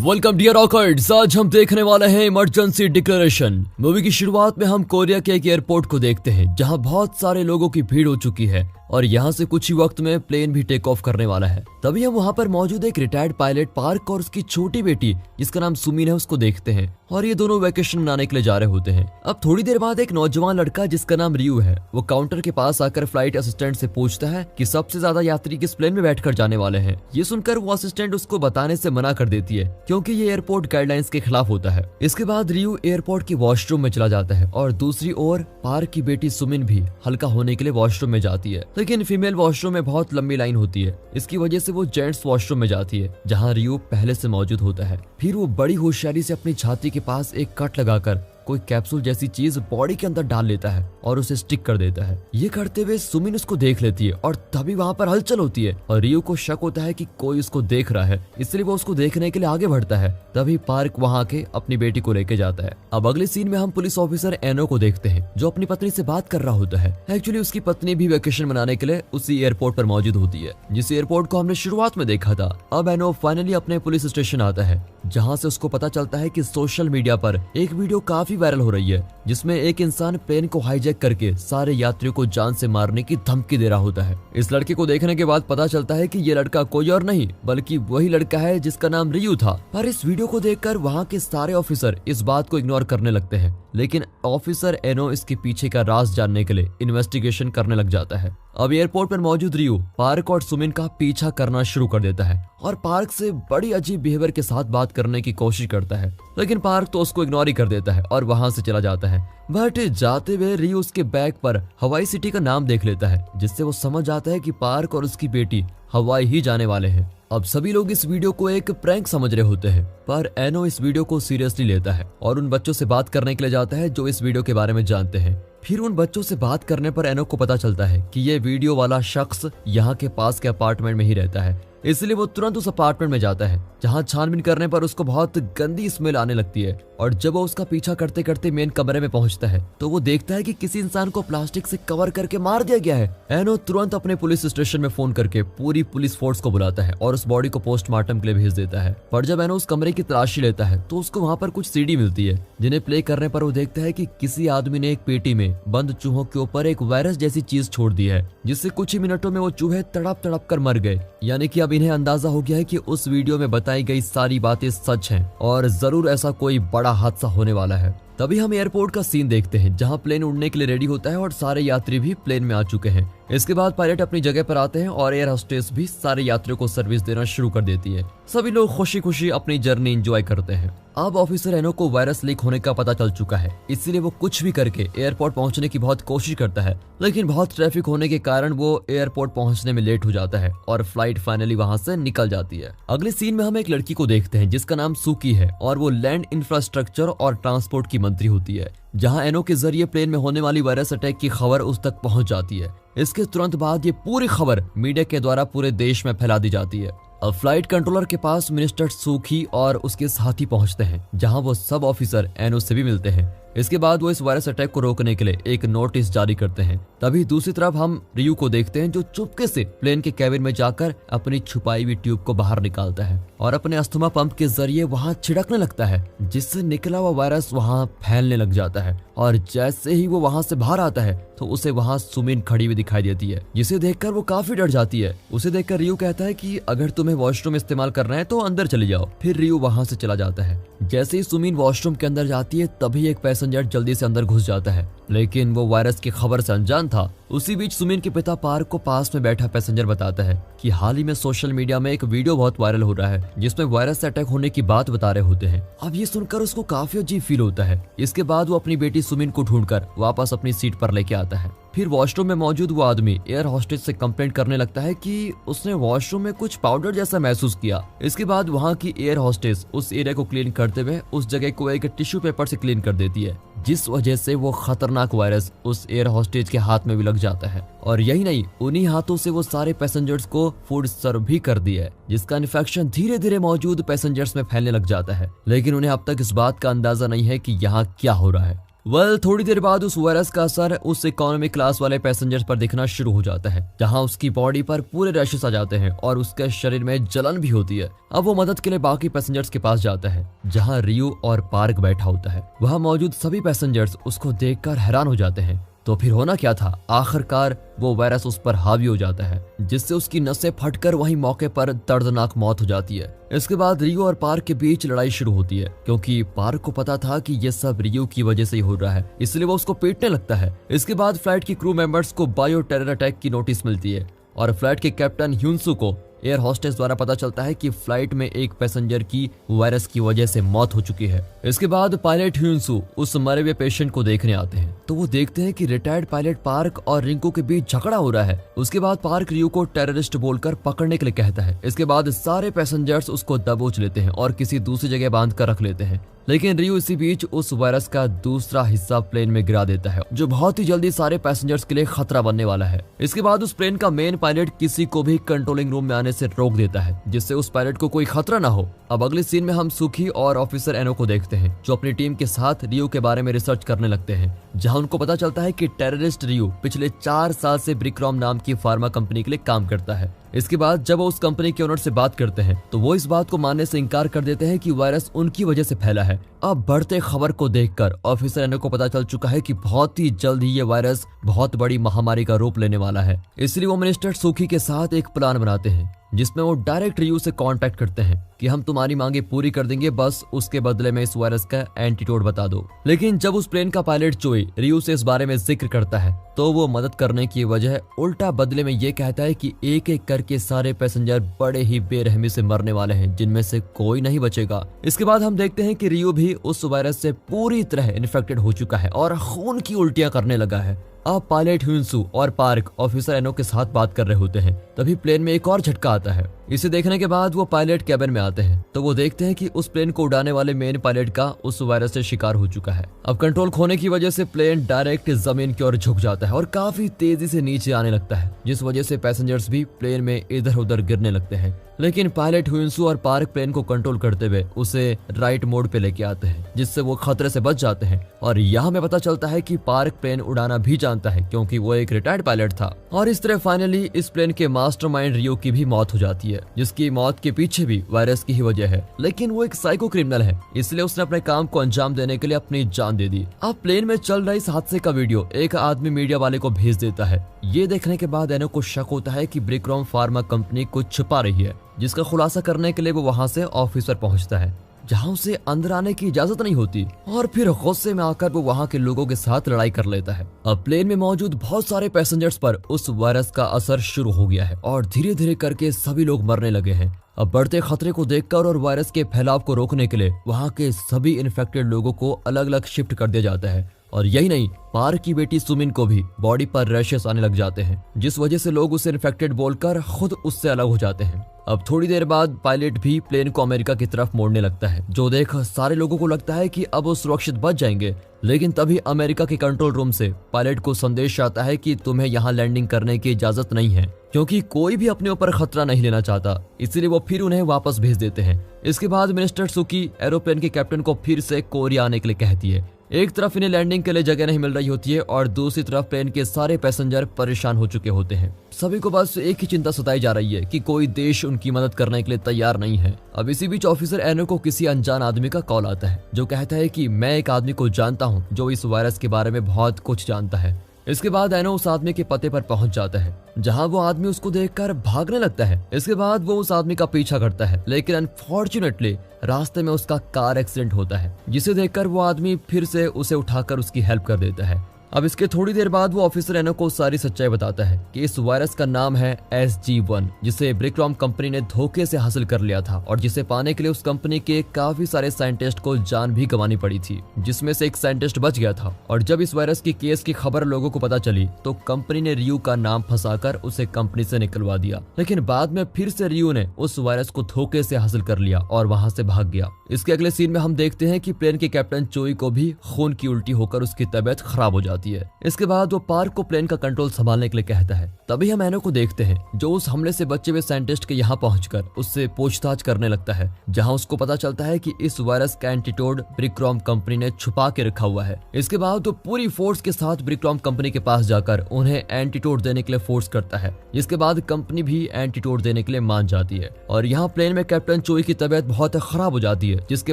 Welcome dear रॉकर्ड्स। आज हम देखने वाले हैं इमरजेंसी डिक्लेरेशन। मूवी की शुरुआत में हम कोरिया के एक एयरपोर्ट को देखते हैं जहां बहुत सारे लोगों की भीड़ हो चुकी है और यहां से कुछ ही वक्त में प्लेन भी टेक ऑफ करने वाला है। तभी हम वहां पर मौजूद एक रिटायर्ड पायलट पार्क और उसकी छोटी बेटी जिसका नाम सुमिन है उसको देखते हैं और ये दोनों वैकेशन मनाने के लिए जा रहे होते हैं। अब थोड़ी देर बाद एक नौजवान लड़का जिसका नाम रियू है वो काउंटर के पास आकर फ्लाइट असिस्टेंट से पूछता है कि सबसे ज्यादा यात्री किस प्लेन में बैठकर जाने वाले हैं। ये सुनकर वो असिस्टेंट उसको बताने से मना कर देती है क्योंकि ये एयरपोर्ट गाइडलाइंस के खिलाफ होता है। इसके बाद रियू एयरपोर्ट की वॉशरूम में चला जाता है और दूसरी ओर पार्क की बेटी सुमिन भी हल्का होने के लिए वॉशरूम में जाती है, लेकिन फीमेल वॉशरूम में बहुत लंबी लाइन होती है। इसकी वजह से वो जेंट्स वॉशरूम में जाती है जहां रियू पहले से मौजूद होता है। फिर वो बड़ी होशियारी से अपनी छाती के पास एक कट लगाकर कोई कैप्सूल जैसी चीज बॉडी के अंदर डाल लेता है और उसे स्टिक कर देता है। ये करते हुए सुमिन उसको देख लेती है और तभी वहाँ पर हलचल होती है और रियू को शक होता है कि कोई उसको देख रहा है, इसलिए वो उसको देखने के लिए आगे बढ़ता है। तभी पार्क वहाँ के अपनी बेटी को लेके जाता है। अब अगले सीन में हम पुलिस ऑफिसर एनो को देखते हैं जो अपनी पत्नी से बात कर रहा होता है। एक्चुअली उसकी पत्नी भी वेकेशन मनाने के लिए उसी एयरपोर्ट पर मौजूद होती है जिस एयरपोर्ट को हमने शुरुआत में देखा था। अब एनो फाइनली अपने पुलिस स्टेशन आता है जहाँ से उसको पता चलता है कि सोशल मीडिया पर एक वीडियो काफी वायरल हो रही है जिसमें एक इंसान प्लेन को हाईजैक करके सारे यात्रियों को जान से मारने की धमकी दे रहा होता है। इस लड़के को देखने के बाद पता चलता है कि ये लड़का कोई और नहीं बल्कि वही लड़का है जिसका नाम रियू था। पर इस वीडियो को देखकर वहाँ के सारे ऑफिसर इस बात को इग्नोर करने लगते हैं, लेकिन ऑफिसर एनो इसके पीछे का राज जानने के लिए इन्वेस्टिगेशन करने लग जाता है। अब एयरपोर्ट पर मौजूद रियू पार्क और सुमिन का पीछा करना शुरू कर देता है और पार्क से बड़ी अजीब बिहेवियर के साथ बात करने की कोशिश करता है, लेकिन पार्क तो उसको इग्नोर ही कर देता है और वहां से चला जाता है। बट जाते हुए रियू उसके बैग पर हवाई सिटी का नाम देख लेता है जिससे वो समझ जाता है कि पार्क और उसकी बेटी हवाई ही जाने वाले हैं। अब सभी लोग इस वीडियो को एक प्रैंक समझ रहे होते हैं पर एनो इस वीडियो को सीरियसली लेता है और उन बच्चों से बात करने के लिए जाता है जो इस वीडियो के बारे में जानते हैं। फिर उन बच्चों से बात करने पर एनो को पता चलता है कि ये वीडियो वाला शख्स यहाँ के पास के अपार्टमेंट में ही रहता है, इसलिए वो तुरंत उस अपार्टमेंट में जाता है जहाँ छानबीन करने पर उसको बहुत गंदी स्मेल आने लगती है। और जब वो उसका पीछा करते करते मेन कमरे में पहुंचता है तो वो देखता है कि किसी इंसान को प्लास्टिक से कवर करके मार दिया गया है। एनो तुरंत अपने पुलिस स्टेशन में फोन करके पूरी पुलिस फोर्स को बुलाता है और उस बॉडी को पोस्टमार्टम के लिए भेज देता है। पर जब एनो उस कमरे की तलाशी लेता है तो उसको वहाँ पर कुछ सीडी मिलती है जिन्हें प्ले करने पर वो देखता है कि किसी आदमी ने एक पेटी में बंद चूहों के ऊपर एक वायरस जैसी चीज छोड़ दी है जिससे कुछ ही मिनटों में वो चूहे तड़प तड़प कर मर गए। यानी कि अब इन्हें अंदाजा हो गया है कि उस वीडियो में बताई गई सारी बातें सच हैं और जरूर ऐसा कोई बड़ा हादसा होने वाला है। तभी हम एयरपोर्ट का सीन देखते हैं जहां प्लेन उड़ने के लिए रेडी होता है और सारे यात्री भी प्लेन में आ चुके हैं। इसके बाद पायलट अपनी जगह पर आते हैं और एयर होस्टेस भी सारे यात्रियों को सर्विस देना शुरू कर देती है। सभी लोग खुशी खुशी अपनी जर्नी एंजॉय करते हैं। अब ऑफिसर एनो को वायरस लीक होने का पता चल चुका है, इसलिए वो कुछ भी करके एयरपोर्ट पहुंचने की बहुत कोशिश करता है, लेकिन बहुत ट्रैफिक होने के कारण वो एयरपोर्ट पहुंचने में लेट हो जाता है और फ्लाइट फाइनली वहां से निकल जाती है। अगले सीन में हम एक लड़की को देखते हैं जिसका नाम सुकी है और वो लैंड इंफ्रास्ट्रक्चर और ट्रांसपोर्ट की मंत्री होती है। जहां एनो के जरिए प्लेन में होने वाली वायरस अटैक की खबर उस तक पहुंच जाती है। इसके तुरंत बाद ये पूरी खबर मीडिया के द्वारा पूरे देश में फैला दी जाती है। अब फ्लाइट कंट्रोलर के पास मिनिस्टर सुकी और उसके साथी पहुंचते हैं जहां वो सब ऑफिसर एनो से भी मिलते हैं। इसके बाद वो इस वायरस अटैक को रोकने के लिए एक नोटिस जारी करते हैं। तभी दूसरी तरफ हम रियू को देखते हैं जो चुपके से प्लेन के कैबिन में जाकर अपनी छुपाई हुई ट्यूब को बाहर निकालता है और अपने अस्थमा पंप के जरिए वहां छिड़कने लगता है जिससे निकला हुआ वायरस वहां फैलने लग जाता है। और जैसे ही वो वहां से बाहर आता है तो उसे वहां सुमिन खड़ी हुई दिखाई देती है जिसे देखकर वो काफी डर जाती है। उसे देखकर रियू कहता है कि अगर तुम्हें वॉशरूम इस्तेमाल करना है तो अंदर चली जाओ। फिर रियू वहां से चला जाता है। जैसे ही सुमिन वॉशरूम के अंदर जाती है तभी एक पैसेंजर जल्दी से अंदर घुस जाता है, लेकिन वो वायरस की खबर से अनजान था। उसी बीच सुमिन के पिता पार्क को पास में बैठा पैसेंजर बताता है कि हाल ही में सोशल मीडिया में एक वीडियो बहुत वायरल हो रहा है जिसमें वायरस से अटैक होने की बात बता रहे होते हैं। अब ये सुनकर उसको काफी अजीब फील होता है। इसके बाद वो अपनी बेटी सुमिन को ढूंढकर वापस अपनी सीट पर लेके आता है। फिर वॉशरूम में मौजूद वो आदमी एयर होस्टेस से कंप्लेंट करने लगता है कि उसने वॉशरूम में कुछ पाउडर जैसा महसूस किया। इसके बाद वहाँ की एयर होस्टेस उस एरिया को क्लीन करते हुए उस जगह को एक टिश्यू पेपर से क्लीन कर देती है जिस वजह से वो खतरनाक वायरस उस एयर होस्टेज के हाथ में भी लग जाता है। और यही नहीं, उन्हीं हाथों से वो सारे पैसेंजर्स को फूड सर्व भी कर दिया है जिसका इन्फेक्शन धीरे धीरे मौजूद पैसेंजर्स में फैलने लग जाता है। लेकिन उन्हें अब तक इस बात का अंदाजा नहीं है कि यहाँ क्या हो रहा है। थोड़ी देर बाद उस वायरस का असर उस इकोनॉमिक क्लास वाले पैसेंजर्स पर दिखना शुरू हो जाता है, जहां उसकी बॉडी पर पूरे रैशेस आ जाते हैं और उसके शरीर में जलन भी होती है। अब वो मदद के लिए बाकी पैसेंजर्स के पास जाता है, जहां रियो और पार्क बैठा होता है। वहां मौजूद सभी पैसेंजर्स उसको देखकर हैरान हो जाते हैं। तो फिर होना क्या था, आखिरकार वो वायरस उस पर हावी हो जाता है, जिससे उसकी नसें फटकर वहीं मौके पर दर्दनाक मौत हो जाती है। इसके बाद रियो और पार्क के बीच लड़ाई शुरू होती है, क्योंकि पार्क को पता था कि ये सब रियो की वजह से ही हो रहा है, इसलिए वो उसको पीटने लगता है। इसके बाद फ्लाइट की क्रू मेंबर्स को बायो टेरर अटैक की नोटिस मिलती है और फ्लाइट के कैप्टन ह्यूनसू को एयर होस्टेस द्वारा पता चलता है कि फ्लाइट में एक पैसेंजर की वायरस की वजह से मौत हो चुकी है। इसके बाद पायलट ह्यूनसू उस मरे हुए पेशेंट को देखने आते हैं, तो वो देखते हैं कि रिटायर्ड पायलट पार्क और रिंकू के बीच झगड़ा हो रहा है। उसके बाद पार्क रियो को टेररिस्ट बोलकर पकड़ने के लिए कहता है। इसके बाद सारे पैसेंजर्स उसको दबोच लेते हैं और किसी दूसरी जगह बांध कर रख लेते हैं, लेकिन रियो इसी बीच उस वायरस का दूसरा हिस्सा प्लेन में गिरा देता है, जो बहुत ही जल्दी सारे पैसेंजर्स के लिए खतरा बनने वाला है। इसके बाद उस प्लेन का मेन पायलट किसी को भी कंट्रोलिंग रूम में आने से रोक देता है, जिससे उस पायलट को कोई खतरा ना हो। अब अगले सीन में हम सुखी और ऑफिसर एनो को देखते हैं, जो अपनी टीम के साथ रियो के बारे में रिसर्च करने लगते हैं, जहां उनको पता चलता है कि टेररिस्ट रियो पिछले 4 साल से ब्रिक्रॉम नाम की फार्मा कंपनी के लिए काम करता है। इसके बाद जब वो उस कंपनी के ओनर से बात करते हैं, तो वो इस बात को मानने से इनकार कर देते हैं कि वायरस उनकी वजह से फैला है। अब बढ़ते खबर को देखकर ऑफिसर एनो को पता चल चुका है कि बहुत ही जल्द ही ये वायरस बहुत बड़ी महामारी का रूप लेने वाला है। इसलिए वो मिनिस्टर सुखी के साथ एक प्लान बनाते हैं, जिसमें वो डायरेक्ट रियो से कांटेक्ट करते हैं कि हम तुम्हारी मांगे पूरी कर देंगे, बस उसके बदले में इस वायरस का एंटीडोट बता दो। लेकिन जब उस प्लेन का पायलट चोई रियो से इस बारे में जिक्र करता है, तो वो मदद करने की वजह उल्टा बदले में ये कहता है कि एक एक करके सारे पैसेंजर बड़े ही बेरहमी से मरने वाले हैं, जिनमें से कोई नहीं बचेगा। इसके बाद हम देखते हैं कि रियो भी उस वायरस से पूरी तरह इन्फेक्टेड हो चुका है और खून की उल्टियां करने लगा है। अब पायलट ह्यूनसू और पार्क ऑफिसर एनो के साथ बात कर रहे होते हैं, तभी प्लेन में एक और झटका आता है। इसे देखने के बाद वो पायलट कैबिन में आते हैं, तो वो देखते हैं कि उस प्लेन को उड़ाने वाले मेन पायलट का उस वायरस से शिकार हो चुका है। अब कंट्रोल खोने की वजह से प्लेन डायरेक्ट जमीन की ओर झुक जाता है और काफी तेजी से नीचे आने लगता है, जिस वजह से पैसेंजर्स भी प्लेन में इधर उधर गिरने लगते हैं। लेकिन पायलट ह्यूनसू और पार्क प्लेन को कंट्रोल करते हुए उसे राइट मोड पे लेके आते हैं, जिससे वो खतरे से बच जाते हैं। और यहाँ में पता चलता है कि पार्क प्लेन उड़ाना भी जानता है, क्योंकि वो एक रिटायर्ड पायलट था। और इस तरह फाइनली इस प्लेन के मास्टरमाइंड रियो की भी मौत हो जाती है, जिसकी मौत के पीछे भी वायरस की ही वजह है। लेकिन वो एक साइको क्रिमिनल है, इसलिए उसने अपने काम को अंजाम देने के लिए अपनी जान दे दी। अब प्लेन में चल रहे इस हादसे का वीडियो एक आदमी मीडिया वाले को भेज देता है। ये देखने के बाद एनो को शक होता है कि ब्रिक्रॉम फार्मा कंपनी कुछ छुपा रही है, जिसका खुलासा करने के लिए वो वहां से ऑफिसर पहुंचता है, जहां उसे अंदर आने की इजाजत नहीं होती। और फिर गुस्से में आकर वो वहां के लोगों के साथ लड़ाई कर लेता है। अब प्लेन में मौजूद बहुत सारे पैसेंजर्स पर उस वायरस का असर शुरू हो गया है और धीरे धीरे करके सभी लोग मरने लगे हैं। अब बढ़ते खतरे को देखकर और वायरस के फैलाव को रोकने के लिए वहां के सभी इन्फेक्टेड लोगों को अलग अलग शिफ्ट कर दिया जाता है। और यही नहीं, पार्क की बेटी सुमिन को भी बॉडी पर रैशेस आने लग जाते हैं, जिस वजह से लोग उसे इन्फेक्टेड बोलकर खुद उससे अलग हो जाते हैं। अब थोड़ी देर बाद पायलट भी प्लेन को अमेरिका की तरफ मोड़ने लगता है, जो देख सारे लोगों को लगता है कि अब वो सुरक्षित बच जाएंगे। लेकिन तभी अमेरिका के कंट्रोल रूम से पायलट को संदेश आता है कि तुम्हें यहाँ लैंडिंग करने की इजाजत नहीं है, क्योंकि कोई भी अपने ऊपर खतरा नहीं लेना चाहता। इसलिए वो फिर उन्हें वापस भेज देते हैं। इसके बाद मिनिस्टर सुकी एरोप्लेन के कैप्टन को फिर से कोरिया आने के लिए कहती है। एक तरफ इन्हें लैंडिंग के लिए जगह नहीं मिल रही होती है और दूसरी तरफ प्लेन के सारे पैसेंजर परेशान हो चुके होते हैं। सभी को बस एक ही चिंता सताई जा रही है कि कोई देश उनकी मदद करने के लिए तैयार नहीं है। अब इसी बीच ऑफिसर एनो को किसी अनजान आदमी का कॉल आता है, जो कहता है कि मैं एक आदमी को जानता हूँ जो इस वायरस के बारे में बहुत कुछ जानता है। इसके बाद एनो उस आदमी के पते पर पहुंच जाता है, जहां वो आदमी उसको देखकर भागने लगता है। इसके बाद वो उस आदमी का पीछा करता है, लेकिन अनफॉर्चुनेटली रास्ते में उसका कार एक्सीडेंट होता है, जिसे देखकर वो आदमी फिर से उसे उठाकर उसकी हेल्प कर देता है। अब इसके थोड़ी देर बाद वो ऑफिसर एनो को सारी सच्चाई बताता है कि इस वायरस का नाम है SG-1, जिसे ब्रिक्रॉम कंपनी ने धोखे से हासिल कर लिया था और जिसे पाने के लिए उस कंपनी के काफी सारे साइंटिस्ट को जान भी गंवानी पड़ी थी, जिसमें से एक साइंटिस्ट बच गया था। और जब इस वायरस की केस की खबर लोगों को पता चली, तो कंपनी ने रियो का नाम फंसाकर उसे कंपनी से निकलवा दिया। लेकिन बाद में फिर से रियो ने उस वायरस को धोखे से हासिल कर लिया और वहां से भाग गया। इसके अगले सीन में हम देखते हैं कि प्लेन के कैप्टन चोई को भी खून की उल्टी होकर उसकी तबीयत खराब हो जाती है। जाती है। इसके बाद वो पार्क को प्लेन का कंट्रोल संभालने के लिए कहता है। तभी हम एनो को देखते हैं जो उस हमले से बचे हुए साइंटिस्ट के यहाँ पहुंचकर उससे पूछताछ करने लगता है, जहाँ उसको पता चलता है कि इस वायरस का एंटीटोड ब्रिक्रॉम कंपनी ने छुपा के रखा हुआ है। इसके बाद वो पूरी फोर्स के साथ ब्रिक्रॉम कंपनी के पास जाकर उन्हें एंटीटोड देने के लिए फोर्स करता है। जिसके बाद कंपनी भी एंटीटोड देने के लिए मान जाती है और यहाँ प्लेन में कैप्टन चोई की तबीयत बहुत खराब हो जाती है, जिसके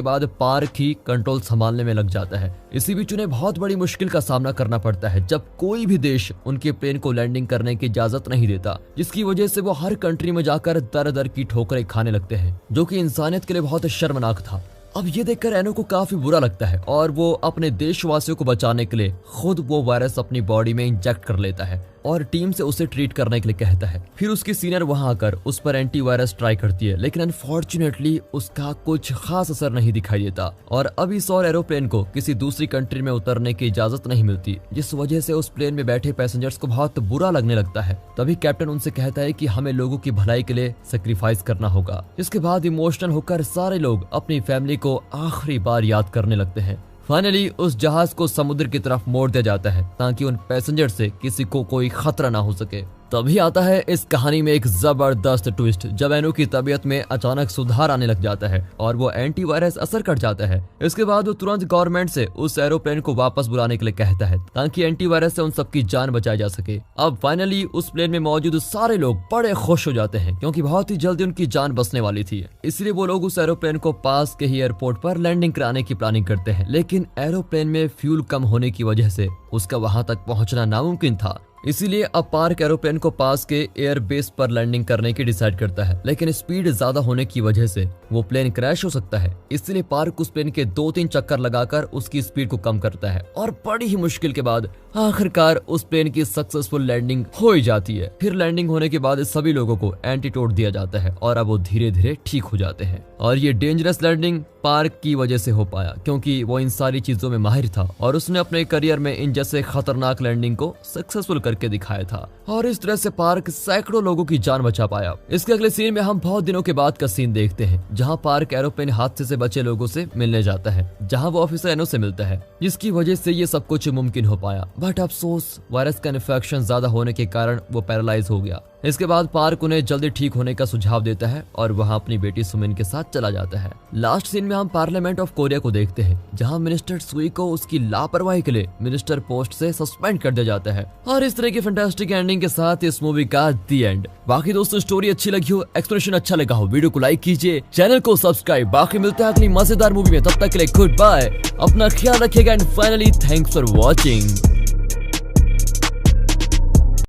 बाद पार्क ही कंट्रोल संभालने में लग जाता है। इसी बीच उन्हें बहुत बड़ी मुश्किल का सामना करना पड़ता है जब कोई भी देश उनके प्लेन को लैंडिंग करने की इजाजत नहीं देता, जिसकी वजह से वो हर कंट्री में जाकर दर दर की ठोकरें खाने लगते हैं, जो कि इंसानियत के लिए बहुत शर्मनाक था। अब ये देखकर एनो को काफी बुरा लगता है और वो अपने देशवासियों को बचाने के लिए खुद वो वायरस अपनी बॉडी में इंजेक्ट कर लेता है और टीम से उसे ट्रीट करने के लिए कहता है। फिर उसकी सीनियर वहां आकर उस पर एंटीवायरस ट्राई करती है, लेकिन अनफॉर्चुनेटली उसका कुछ खास असर नहीं दिखाई देता और अब इस और एरोप्लेन को किसी दूसरी कंट्री में उतरने की इजाजत नहीं मिलती, जिस वजह से उस प्लेन में बैठे पैसेंजर्स को बहुत बुरा लगने लगता है। तभी कैप्टन उनसे कहता है कि हमें लोगों की भलाई के लिए सेक्रीफाइस करना होगा। इसके बाद इमोशनल होकर सारे लोग अपनी फैमिली को आखिरी बार याद करने लगते हैं। फाइनली उस जहाज को समुद्र की तरफ मोड़ दिया जाता है ताकि उन पैसेंजर से किसी को कोई खतरा ना हो सके। तभी आता है इस कहानी में एक जबरदस्त ट्विस्ट, जब एनो की तबीयत में अचानक सुधार आने लग जाता है और वो एंटीवायरस असर कर जाता है। इसके बाद वो तुरंत गवर्नमेंट से उस एरोप्लेन को वापस बुलाने के लिए कहता है ताकि एंटीवायरस से उन सबकी जान बचाई जा सके। अब फाइनली उस प्लेन में मौजूद सारे लोग बड़े खुश हो जाते हैं क्योंकि बहुत ही जल्दी उनकी जान बचने वाली थी। इसलिए वो लोग उस एरोप्लेन को पास के ही एयरपोर्ट पर लैंडिंग कराने की प्लानिंग करते हैं, लेकिन एरोप्लेन में फ्यूल कम होने की वजह से उसका वहां तक पहुंचना नामुमकिन था। इसीलिए अब पार्क एरोप्लेन को पास के एयर बेस पर लैंडिंग करने की डिसाइड करता है, लेकिन स्पीड ज्यादा होने की वजह से वो प्लेन क्रैश हो सकता है। इसलिए पार्क उस प्लेन के 2-3 चक्कर लगाकर उसकी स्पीड को कम करता है और बड़ी ही मुश्किल के बाद आखिरकार उस प्लेन की सक्सेसफुल लैंडिंग हो ही जाती है। फिर लैंडिंग होने के बाद सभी लोगों को एंटीटोड दिया जाता है और अब वो धीरे धीरे ठीक हो जाते हैं। और ये डेंजरस लैंडिंग पार्क की वजह से हो पाया क्योंकि वो इन सारी चीजों में माहिर था और उसने अपने करियर में इन जैसे खतरनाक लैंडिंग को सक्सेसफुल करके दिखाया था और इस तरह से पार्क सैकड़ों लोगों की जान बचा पाया। इसके अगले सीन में हम बहुत दिनों के बाद का सीन देखते हैं जहां पार्क एरोप्लेन हादसे से बचे लोगों से मिलने जाता है, जहां वो ऑफिसर एनो से मिलता है, जिसकी वजह से ये सब कुछ मुमकिन हो पाया। बट अफसोस वायरस का इन्फेक्शन ज्यादा होने के कारण वो पैरालाइज हो गया। इसके बाद पार्क उन्हें जल्दी ठीक होने का सुझाव देता है और वहां अपनी बेटी सुमिन के साथ चला जाता है। लास्ट सीन में हम पार्लियामेंट ऑफ कोरिया को देखते हैं जहां मिनिस्टर सुई को उसकी लापरवाही के लिए मिनिस्टर पोस्ट से सस्पेंड कर दिया जाता है और इस तरह की फैंटास्टिक एंडिंग के साथ इस मूवी का दी एंड। बाकी दोस्तों स्टोरी अच्छी लगी हो, एक्सप्लेनेशन अच्छा लगा हो, वीडियो को लाइक कीजिए, चैनल को सब्सक्राइब। बाकी मिलते हैं अगली मजेदार मूवी में, तब तक के लिए गुड बाय, अपना ख्याल रखिएगा and finally thanks for watching.